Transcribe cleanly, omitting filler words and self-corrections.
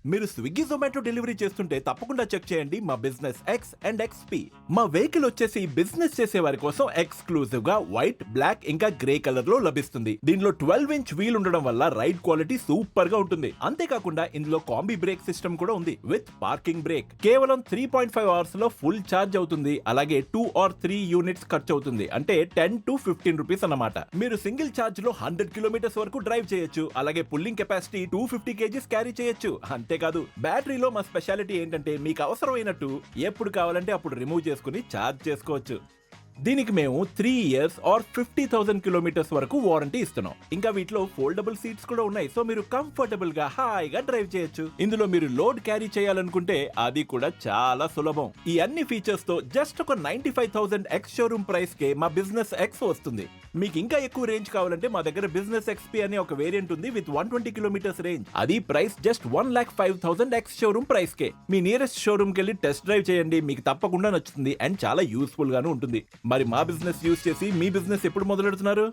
మీరు Swiggy Zomato delivery చేస్తుంటే తప్పకుండా చెక్ చేయండి మా బిజినెస్ ఎక్స్ అండ్ ఎక్స్పీ. మా వెహికల్ వచ్చేసి బిజినెస్ చేసే వారి కోసం ఎక్స్క్లూజివ్ గా వైట్, బ్లాక్ ఇంకా గ్రే కలర్ లో లభిస్తుంది. దీనిలో 12-inch వీల్ ఉండడం వల్ల రైడ్ క్వాలిటీ సూపర్ గా ఉంటుంది. అంతేకాకుండా ఇందులో కాంబీ బ్రేక్ సిస్టమ్ కూడా ఉంది విత్ పార్కింగ్ బ్రేక్. కేవలం 3.5 hours లో ఫుల్ ఛార్జ్ అవుతుంది. అలాగే 2 or 3 units ఖర్చు అవుతుంది. అంటే 10 to 15 రూపీస్ అన్నమాట. మీరు సింగిల్ ఛార్జ్ లో 100 kilometers వరకు డ్రైవ్ చేయొచ్చు. అలాగే పుల్లింగ్ కెపాసిటీ 250 kgs క్యారీ చేయొచ్చు. అంతేకాదు బ్యాటరీలో మా స్పెషాలిటీ ఏంటంటే మీకు అవసరమైనట్టు ఎప్పుడు కావాలంటే అప్పుడు రిమూవ్ చేసుకుని ఛార్జ్ చేసుకోవచ్చు. దీనికి మేము 3 years or 50,000 kilometers వరకు వారంటీ ఇస్తున్నాం. ఇంకా వీటిలో ఫోల్డబుల్ సీట్స్ కూడా ఉన్నాయి. సో మీరు కంఫర్టబుల్ గా హాయిగా డ్రైవ్ చేయొచ్చు. ఇందులో మీరు లోడ్ క్యారీ చేయాలనుకుంటే అది కూడా చాలా సులభం. ఈ అన్ని ఫీచర్స్ తో జస్ట్ ఒక 95,000 ఎక్స్ షోరూమ్ ప్రైస్ కే మా బిజినెస్ ఎక్స్ వస్తుంది. మీకు ఇంకా ఎక్కువ రేంజ్ కావాలంటే మా దగ్గర బిజినెస్ ఎక్స్పీ అనే ఒక వేరియంట్ ఉంది విత్ 120 kilometers రేంజ్. అది price just 1,05,000 ex showroom price కే. మీ నియరెస్ట్ షోరూమ్ కి వెళ్ళి టెస్ట్ డ్రైవ్ చేయండి. మీకు తప్పకుండా నచ్చుతుంది అండ్ చాలా యూస్ఫుల్ గాను ఉంటుంది. మరి మా బిజినెస్ యూస్ చేసి మీ బిజినెస్ ఎప్పుడు మొదలెడుతున్నారు?